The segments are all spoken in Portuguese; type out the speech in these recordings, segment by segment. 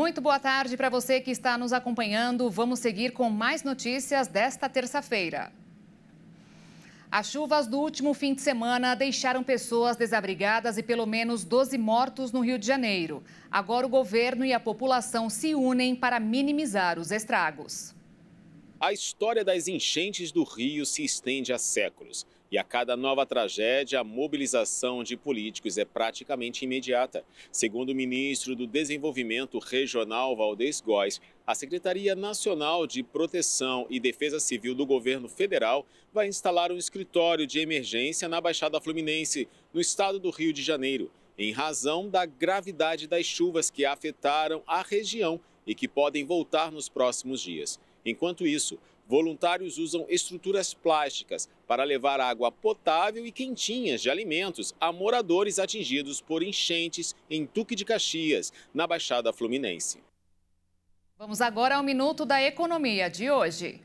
Muito boa tarde para você que está nos acompanhando. Vamos seguir com mais notícias desta terça-feira. As chuvas do último fim de semana deixaram pessoas desabrigadas e pelo menos 12 mortos no Rio de Janeiro. Agora o governo e a população se unem para minimizar os estragos. A história das enchentes do Rio se estende há séculos. E a cada nova tragédia, a mobilização de políticos é praticamente imediata. Segundo o ministro do Desenvolvimento Regional, Valdez Góes, a Secretaria Nacional de Proteção e Defesa Civil do Governo Federal vai instalar um escritório de emergência na Baixada Fluminense, no estado do Rio de Janeiro, em razão da gravidade das chuvas que afetaram a região e que podem voltar nos próximos dias. Enquanto isso, voluntários usam estruturas plásticas para levar água potável e quentinhas de alimentos a moradores atingidos por enchentes em Duque de Caxias, na Baixada Fluminense. Vamos agora ao Minuto da Economia de hoje.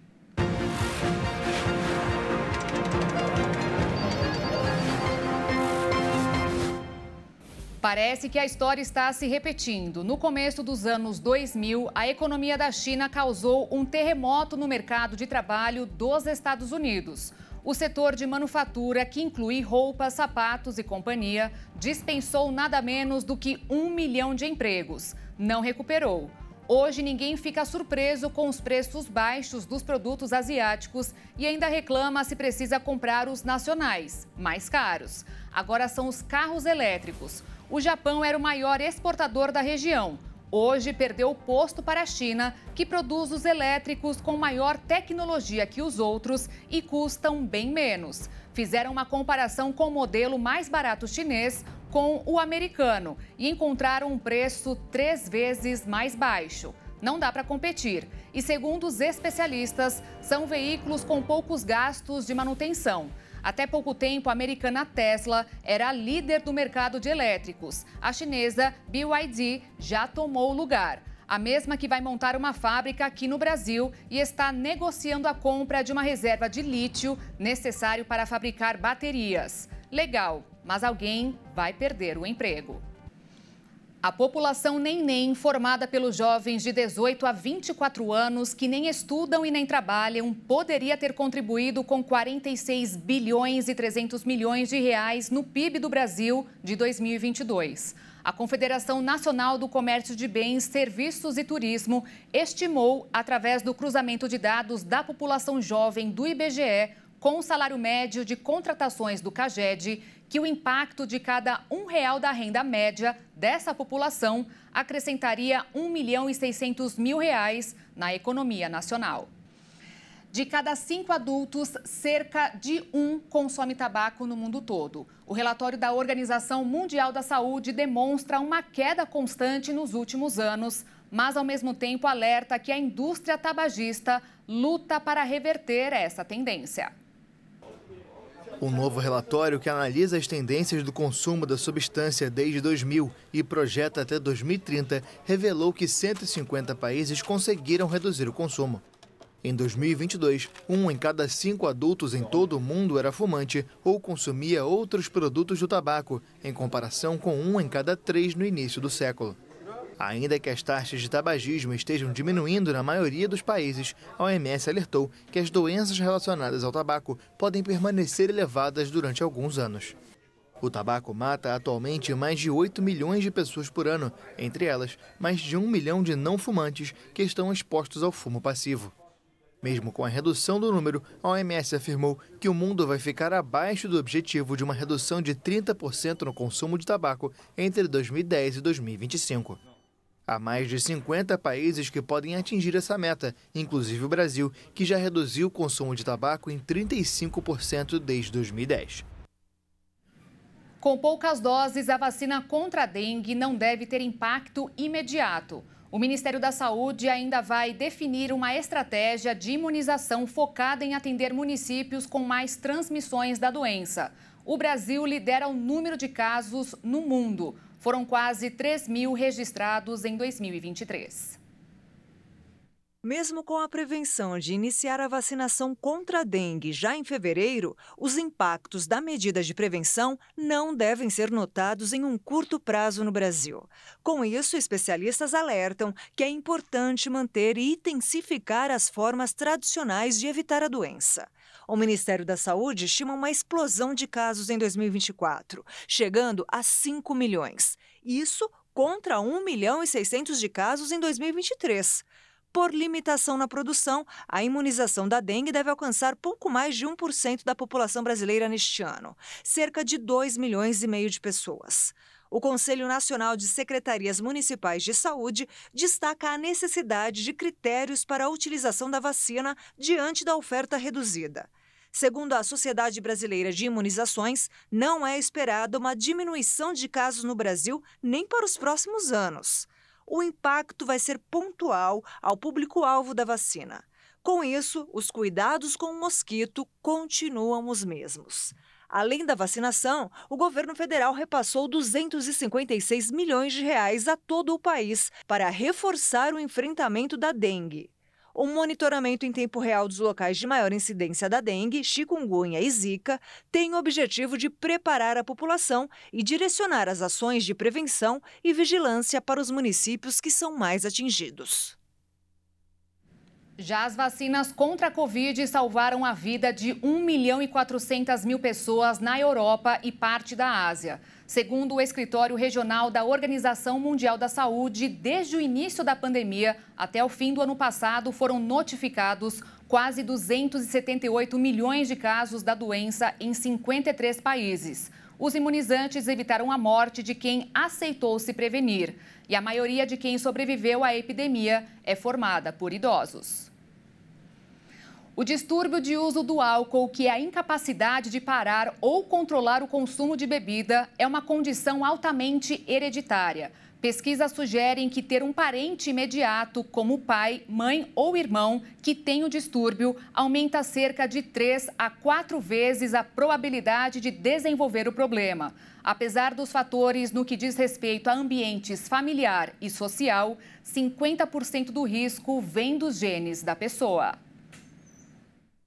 Parece que a história está se repetindo. No começo dos anos 2000, a economia da China causou um terremoto no mercado de trabalho dos Estados Unidos. O setor de manufatura, que inclui roupas, sapatos e companhia, dispensou nada menos do que 1 milhão de empregos. Não recuperou. Hoje, ninguém fica surpreso com os preços baixos dos produtos asiáticos e ainda reclama se precisa comprar os nacionais, mais caros. Agora são os carros elétricos. O Japão era o maior exportador da região. Hoje perdeu o posto para a China, que produz os elétricos com maior tecnologia que os outros e custam bem menos. Fizeram uma comparação com o modelo mais barato chinês com o americano e encontraram um preço 3 vezes mais baixo. Não dá para competir. E segundo os especialistas, são veículos com poucos gastos de manutenção. Até pouco tempo, a americana Tesla era a líder do mercado de elétricos. A chinesa BYD já tomou o lugar. A mesma que vai montar uma fábrica aqui no Brasil e está negociando a compra de uma reserva de lítio necessário para fabricar baterias. Legal, mas alguém vai perder o emprego. A população neném, formada pelos jovens de 18 a 24 anos que nem estudam e nem trabalham, poderia ter contribuído com 46 bilhões e 300 milhões de reais no PIB do Brasil de 2022. A Confederação Nacional do Comércio de Bens, Serviços e Turismo estimou, através do cruzamento de dados da população jovem do IBGE, com o salário médio de contratações do CAGED, que o impacto de cada R$1 da renda média dessa população acrescentaria R$1,6 milhão na economia nacional. De cada 5 adultos, cerca de 1 consome tabaco no mundo todo. O relatório da Organização Mundial da Saúde demonstra uma queda constante nos últimos anos, mas ao mesmo tempo alerta que a indústria tabagista luta para reverter essa tendência. Um novo relatório que analisa as tendências do consumo da substância desde 2000 e projeta até 2030 revelou que 150 países conseguiram reduzir o consumo. Em 2022, 1 em cada 5 adultos em todo o mundo era fumante ou consumia outros produtos do tabaco, em comparação com 1 em cada 3 no início do século. Ainda que as taxas de tabagismo estejam diminuindo na maioria dos países, a OMS alertou que as doenças relacionadas ao tabaco podem permanecer elevadas durante alguns anos. O tabaco mata atualmente mais de 8 milhões de pessoas por ano, entre elas, mais de 1 milhão de não fumantes que estão expostos ao fumo passivo. Mesmo com a redução do número, a OMS afirmou que o mundo vai ficar abaixo do objetivo de uma redução de 30% no consumo de tabaco entre 2010 e 2025. Há mais de 50 países que podem atingir essa meta, inclusive o Brasil, que já reduziu o consumo de tabaco em 35% desde 2010. Com poucas doses, a vacina contra a dengue não deve ter impacto imediato. O Ministério da Saúde ainda vai definir uma estratégia de imunização focada em atender municípios com mais transmissões da doença. O Brasil lidera o número de casos no mundo. Foram quase 3 mil registrados em 2023. Mesmo com a prevenção de iniciar a vacinação contra a dengue já em fevereiro, os impactos da medida de prevenção não devem ser notados em um curto prazo no Brasil. Com isso, especialistas alertam que é importante manter e intensificar as formas tradicionais de evitar a doença. O Ministério da Saúde estima uma explosão de casos em 2024, chegando a 5 milhões. Isso contra 1.600.000 de casos em 2023. Por limitação na produção, a imunização da dengue deve alcançar pouco mais de 1% da população brasileira neste ano, cerca de 2,5 milhões de pessoas. O Conselho Nacional de Secretarias Municipais de Saúde destaca a necessidade de critérios para a utilização da vacina diante da oferta reduzida. Segundo a Sociedade Brasileira de Imunizações, não é esperada uma diminuição de casos no Brasil nem para os próximos anos. O impacto vai ser pontual ao público-alvo da vacina. Com isso, os cuidados com o mosquito continuam os mesmos. Além da vacinação, o governo federal repassou R$ 256 milhões a todo o país para reforçar o enfrentamento da dengue. O monitoramento em tempo real dos locais de maior incidência da dengue, chikungunya e zika tem o objetivo de preparar a população e direcionar as ações de prevenção e vigilância para os municípios que são mais atingidos. Já as vacinas contra a Covid salvaram a vida de 1.400.000 pessoas na Europa e parte da Ásia. Segundo o escritório regional da Organização Mundial da Saúde, desde o início da pandemia até o fim do ano passado, foram notificados quase 278 milhões de casos da doença em 53 países. Os imunizantes evitaram a morte de quem aceitou se prevenir. E a maioria de quem sobreviveu à epidemia é formada por idosos. O distúrbio de uso do álcool, que é a incapacidade de parar ou controlar o consumo de bebida, é uma condição altamente hereditária. Pesquisas sugerem que ter um parente imediato, como pai, mãe ou irmão, que tem o distúrbio, aumenta cerca de 3 a 4 vezes a probabilidade de desenvolver o problema. Apesar dos fatores no que diz respeito a ambientes familiar e social, 50% do risco vem dos genes da pessoa.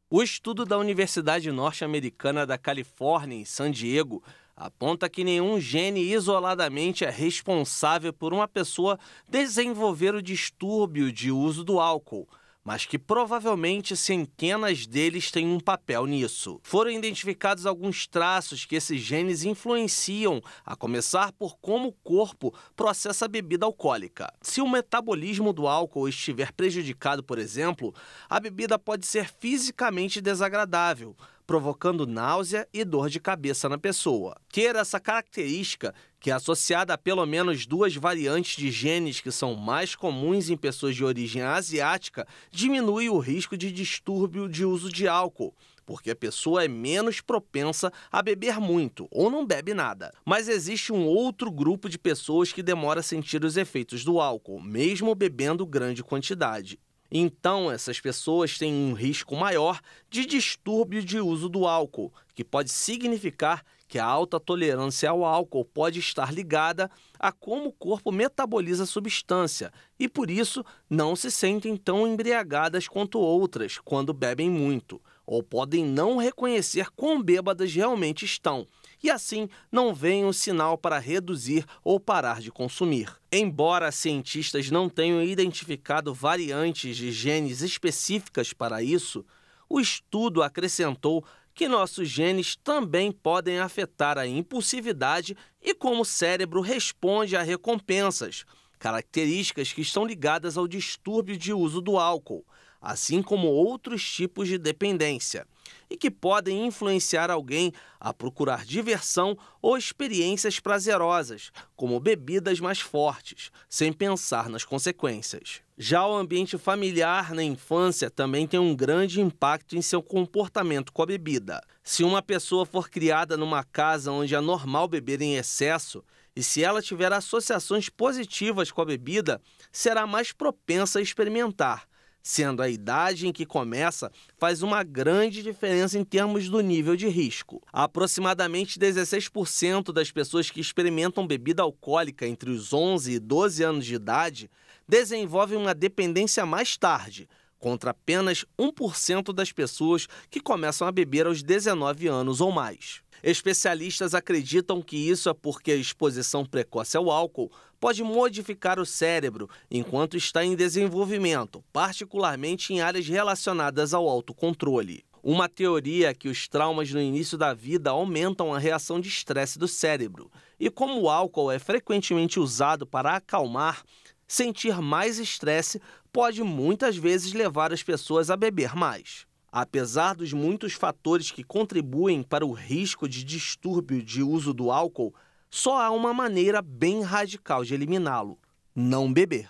O estudo da Universidade Norte-Americana da Califórnia, em San Diego, aponta que nenhum gene isoladamente é responsável por uma pessoa desenvolver o distúrbio de uso do álcool, mas que provavelmente centenas deles têm um papel nisso. Foram identificados alguns traços que esses genes influenciam, a começar por como o corpo processa a bebida alcoólica. Se o metabolismo do álcool estiver prejudicado, por exemplo, a bebida pode ser fisicamente desagradável, provocando náusea e dor de cabeça na pessoa. Ter essa característica, que é associada a pelo menos 2 variantes de genes que são mais comuns em pessoas de origem asiática, diminui o risco de distúrbio de uso de álcool, porque a pessoa é menos propensa a beber muito ou não bebe nada. Mas existe um outro grupo de pessoas que demora a sentir os efeitos do álcool, mesmo bebendo grande quantidade. Então, essas pessoas têm um risco maior de distúrbio de uso do álcool, que pode significar que a alta tolerância ao álcool pode estar ligada a como o corpo metaboliza a substância e, por isso, não se sentem tão embriagadas quanto outras quando bebem muito, ou podem não reconhecer quão bêbadas realmente estão, e assim não veem um sinal para reduzir ou parar de consumir. Embora cientistas não tenham identificado variantes de genes específicas para isso, o estudo acrescentou que nossos genes também podem afetar a impulsividade e como o cérebro responde a recompensas, características que estão ligadas ao distúrbio de uso do álcool, assim como outros tipos de dependência, e que podem influenciar alguém a procurar diversão ou experiências prazerosas, como bebidas mais fortes, sem pensar nas consequências. Já o ambiente familiar na infância também tem um grande impacto em seu comportamento com a bebida. Se uma pessoa for criada numa casa onde é normal beber em excesso, e se ela tiver associações positivas com a bebida, será mais propensa a experimentar, sendo a idade em que começa faz uma grande diferença em termos do nível de risco. Aproximadamente 16% das pessoas que experimentam bebida alcoólica entre os 11 e 12 anos de idade desenvolvem uma dependência mais tarde, contra apenas 1% das pessoas que começam a beber aos 19 anos ou mais. Especialistas acreditam que isso é porque a exposição precoce ao álcool pode modificar o cérebro enquanto está em desenvolvimento, particularmente em áreas relacionadas ao autocontrole. Uma teoria é que os traumas no início da vida aumentam a reação de estresse do cérebro. E como o álcool é frequentemente usado para acalmar, sentir mais estresse pode muitas vezes levar as pessoas a beber mais. Apesar dos muitos fatores que contribuem para o risco de distúrbio de uso do álcool, só há uma maneira bem radical de eliminá-lo: não beber.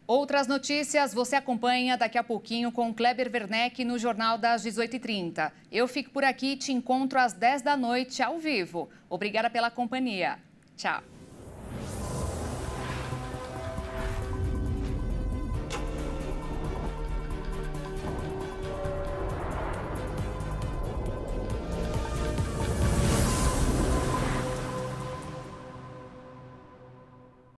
Outras notícias você acompanha daqui a pouquinho com Kleber Werneck no Jornal das 18h30. Eu fico por aqui e te encontro às 10 da noite ao vivo. Obrigada pela companhia. Tchau.